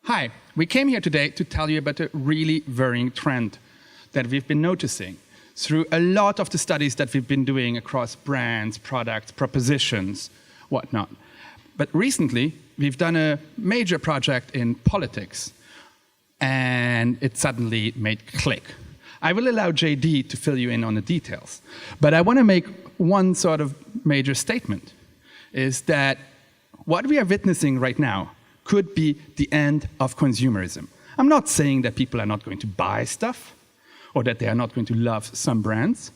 Hi, we came here today to tell you about a really worrying trend that we've been noticing through a lot of the studies that we've been doing across brands, products, propositions, whatnot. But recently, we've done a major project in politics, and it suddenly made click. I will allow JD to fill you in on the details, but I want to make one sort of major statement, is that what we are witnessing right now could be the end of consumerism. I'm not saying that people are not going to buy stuff or that they are not going to love some brands,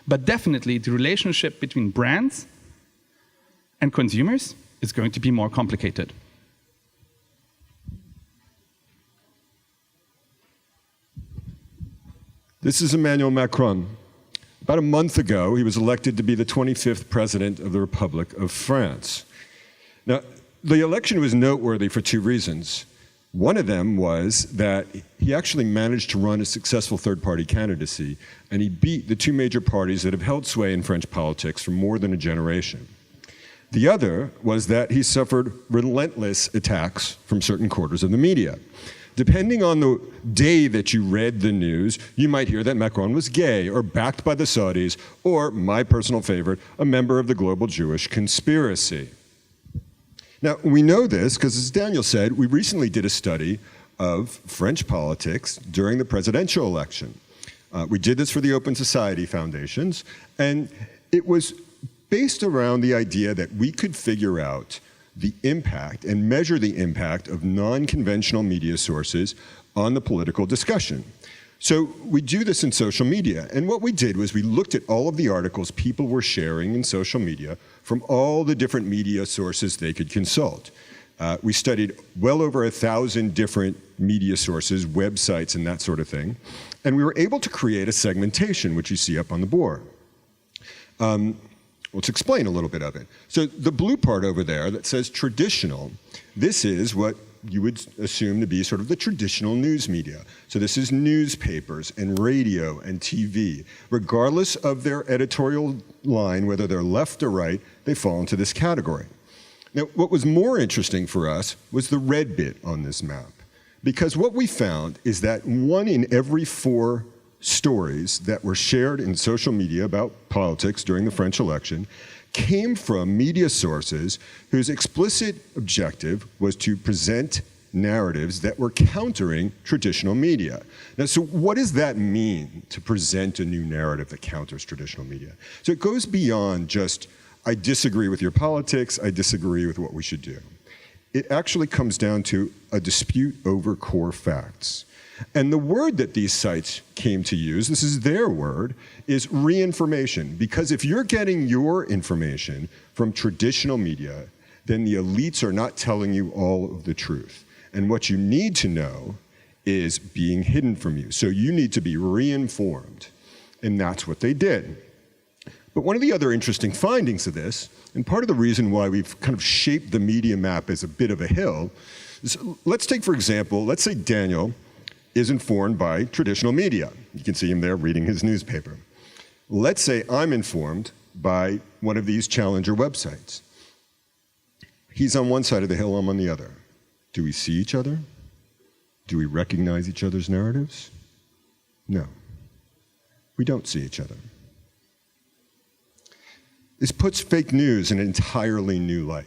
but definitely the relationship between brands and consumers is going to be more complicated. This is Emmanuel Macron. About a month ago, he was elected to be the 25th president of the Republic of France. Now, the election was noteworthy for two reasons. One of them was that he actually managed to run a successful third-party candidacy, and he beat the two major parties that have held sway in French politics for more than a generation. The other was that he suffered relentless attacks from certain quarters of the media. Depending on the day that you read the news, you might hear that Macron was gay or backed by the Saudis, or, my personal favorite, a member of the global Jewish conspiracy. Now, we know this because, as Daniel said, we recently did a study of French politics during the presidential election. We did this for the Open Society Foundations, and it was based around the idea that we could figure out the impact and measure the impact of non-conventional media sources on the political discussion. So we do this in social media, and what we did was we looked at all of the articles people were sharing in social media from all the different media sources they could consult. We studied well over 1,000 different media sources, websites, and that sort of thing, and we were able to create a segmentation, which you see up on the board. Let's explain a little bit of it. So the blue part over there that says traditional, this is what you would assume to be sort of the traditional news media. So this is newspapers and radio and TV. Regardless of their editorial line, whether they're left or right, they fall into this category. Now, what was more interesting for us was the red bit on this map. Because what we found is that 1 in every 4 stories that were shared in social media about politics during the French election came from media sources whose explicit objective was to present narratives that were countering traditional media. Now, so what does that mean, to present a new narrative that counters traditional media? So it goes beyond just, I disagree with your politics, I disagree with what we should do. It actually comes down to a dispute over core facts. And the word that these sites came to use, this is their word, is reinformation. Because if you're getting your information from traditional media, then the elites are not telling you all of the truth. And what you need to know is being hidden from you. So you need to be reinformed. And that's what they did. But one of the other interesting findings of this, and part of the reason why we've kind of shaped the media map as a bit of a hill, is let's take, for example, let's say Daniel is informed by traditional media. You can see him there reading his newspaper. Let's say I'm informed by one of these challenger websites. He's on one side of the hill, I'm on the other. Do we see each other? Do we recognize each other's narratives? No. We don't see each other. This puts fake news in an entirely new light.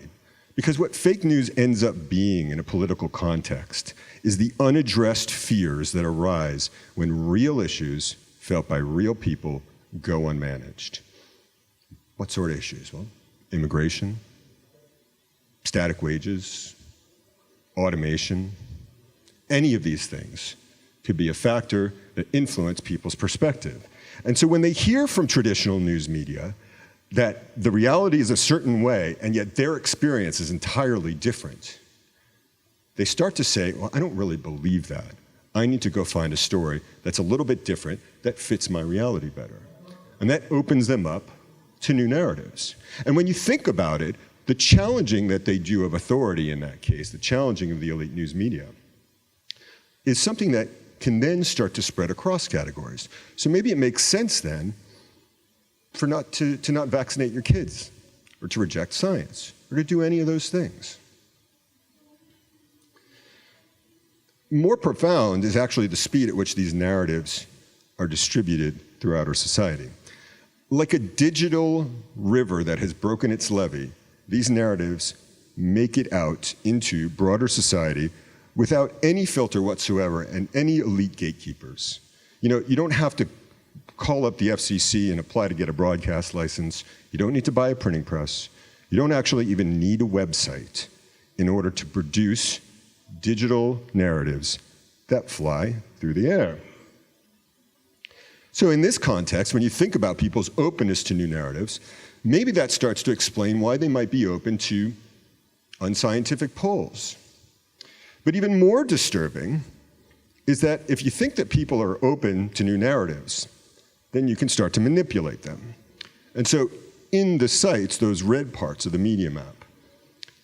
Because what fake news ends up being in a political context is the unaddressed fears that arise when real issues felt by real people go unmanaged. What sort of issues? Well, immigration, static wages, automation, any of these things could be a factor that influence people's perspective. And so when they hear from traditional news media that the reality is a certain way, and yet their experience is entirely different, they start to say, well, I don't really believe that. I need to go find a story that's a little bit different, that fits my reality better. And that opens them up to new narratives. And when you think about it, the challenging that they do of authority in that case, the challenging of the elite news media, is something that can then start to spread across categories. So maybe it makes sense then for to not vaccinate your kids, or to reject science, or to do any of those things. more profound is actually the speed at which these narratives are distributed throughout our society. Like a digital river that has broken its levee, these narratives make it out into broader society without any filter whatsoever and any elite gatekeepers. You know, you don't have to call up the FCC and apply to get a broadcast license. You don't need to buy a printing press. You don't actually even need a website in order to produce digital narratives that fly through the air. So in this context, when you think about people's openness to new narratives, maybe that starts to explain why they might be open to unscientific polls. But even more disturbing is that if you think that people are open to new narratives, then you can start to manipulate them. And so in the sites, those red parts of the media map,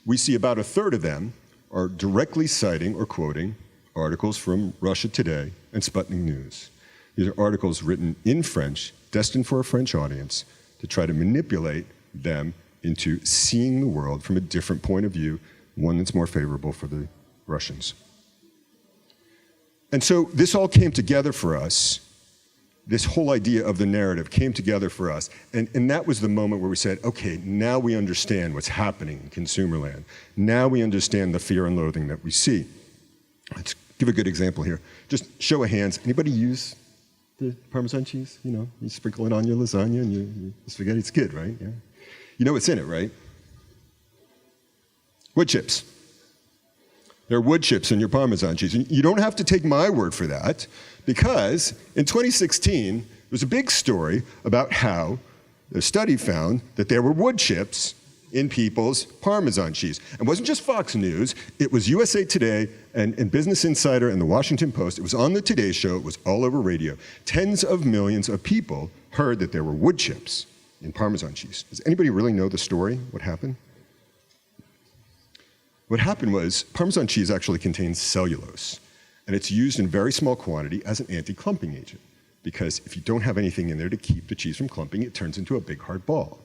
we see about a third of them are directly citing or quoting articles from Russia Today and Sputnik News. These are articles written in French, destined for a French audience, to try to manipulate them into seeing the world from a different point of view, one that's more favorable for the Russians. And so this all came together for us. This whole idea of the narrative came together for us. And that was the moment where we said, okay, now we understand what's happening in consumer land. Now we understand the fear and loathing that we see. Let's give a good example here. Just show of hands. Anybody use the Parmesan cheese? You know, you sprinkle it on your lasagna and your spaghetti. It's good, right? Yeah. You know what's in it, right? Wood chips. There are wood chips in your Parmesan cheese. And you don't have to take my word for that, because in 2016, there was a big story about how a study found that there were wood chips in people's Parmesan cheese. It wasn't just Fox News, it was USA Today and Business Insider and the Washington Post. It was on the Today Show, it was all over radio. Tens of millions of people heard that there were wood chips in Parmesan cheese. Does anybody really know the story? What happened? What happened was Parmesan cheese actually contains cellulose, and it's used in very small quantity as an anti-clumping agent, because if you don't have anything in there to keep the cheese from clumping, it turns into a big hard ball.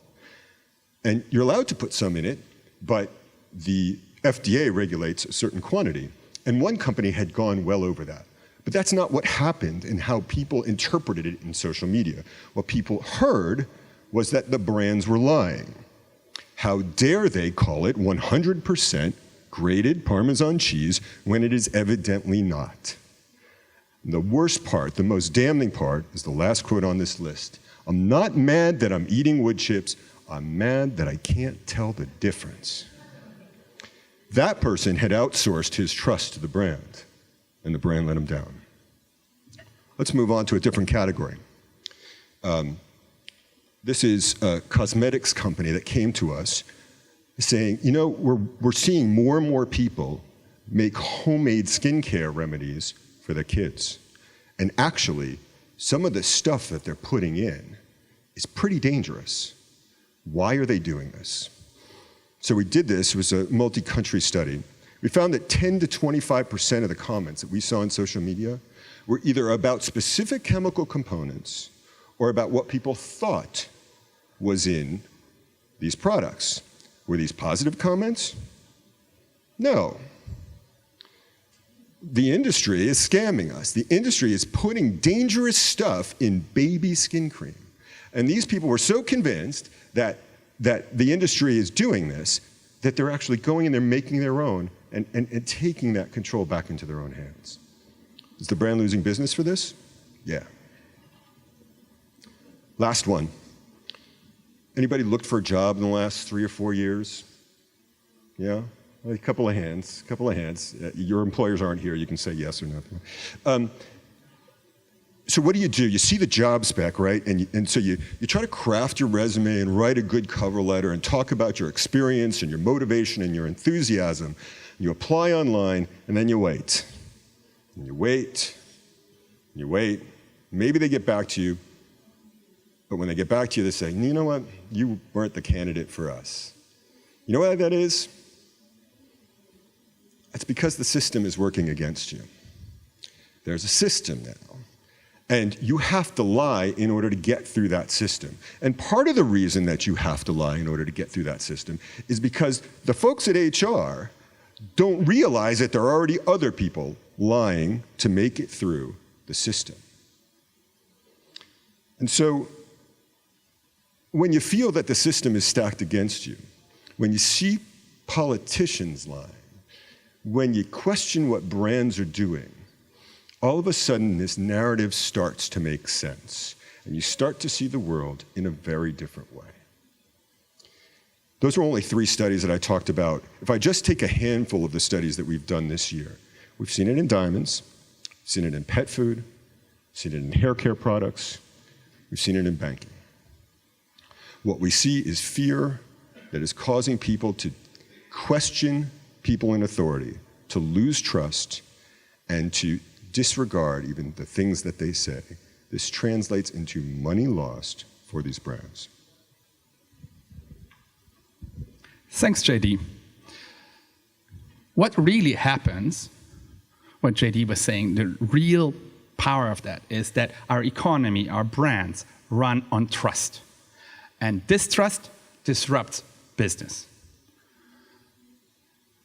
And you're allowed to put some in it, but the FDA regulates a certain quantity, and one company had gone well over that. But that's not what happened and how people interpreted it in social media. What people heard was that the brands were lying. How dare they call it 100% grated Parmesan cheese when it is evidently not? And the worst part, the most damning part, is the last quote on this list. I'm not mad that I'm eating wood chips, I'm mad that I can't tell the difference. That person had outsourced his trust to the brand, and the brand let him down. Let's move on to a different category. This is a cosmetics company that came to us saying, you know, we're seeing more and more people make homemade skincare remedies for their kids. And actually, some of the stuff that they're putting in is pretty dangerous. Why are they doing this? So we did this, it was a multi-country study. We found that 10 to 25% of the comments that we saw on social media were either about specific chemical components or about what people thought was in these products. Were these positive comments? No. The industry is scamming us. The industry is putting dangerous stuff in baby skin cream. And these people were so convinced that the industry is doing this, that they're actually going and they're making their own and taking that control back into their own hands. Is the brand losing business for this? Yeah. Last one. Anybody looked for a job in the last 3 or 4 years? Yeah? A couple of hands, Your employers aren't here, you can say yes or no. So what do? You see the job spec, right? And so you try to craft your resume and write a good cover letter and talk about your experience and your motivation and your enthusiasm. You apply online, and then you wait. And you wait, and you wait. Maybe they get back to you, but when they get back to you, they say, you know what? You weren't the candidate for us. You know why that is? It's because the system is working against you. There's a system now. And you have to lie in order to get through that system. And part of the reason that you have to lie in order to get through that system is because the folks at HR don't realize that there are already other people lying to make it through the system. And so, when you feel that the system is stacked against you, when you see politicians lying, when you question what brands are doing, all of a sudden this narrative starts to make sense, and you start to see the world in a very different way. Those are only 3 studies that I talked about. If I just take a handful of the studies that we've done this year, we've seen it in diamonds, seen it in pet food, seen it in hair care products, we've seen it in banking. What we see is fear that is causing people to question people in authority, to lose trust, and to disregard even the things that they say. This translates into money lost for these brands. Thanks, JD. What really happens, what JD was saying, the real power of that is that our economy, our brands, run on trust. And distrust disrupts business.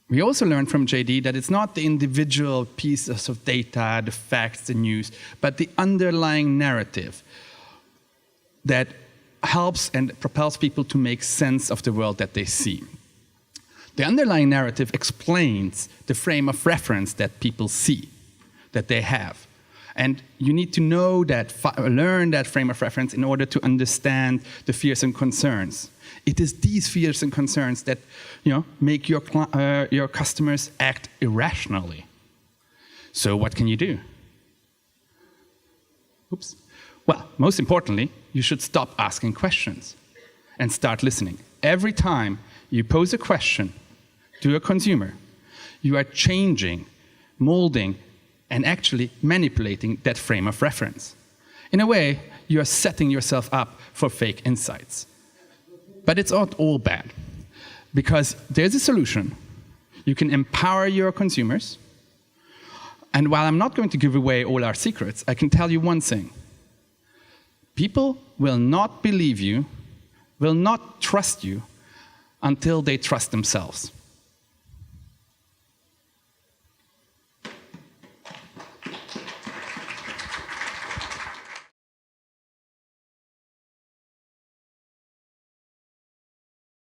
We also learned from JD that it's not the individual pieces of data, the facts, the news, but the underlying narrative that helps and propels people to make sense of the world that they see. The underlying narrative explains the frame of reference that people see, that they have. And you need to know that, learn that frame of reference in order to understand the fears and concerns. It is these fears and concerns that make your customers act irrationally. So what can you do? Oops. Well, most importantly, you should stop asking questions and start listening. Every time you pose a question to a consumer, you are changing, molding, and actually manipulating that frame of reference. In a way, you are setting yourself up for fake insights. But it's not all bad, because there's a solution. You can empower your consumers, and while I'm not going to give away all our secrets, I can tell you one thing. People will not believe you, will not trust you, until they trust themselves.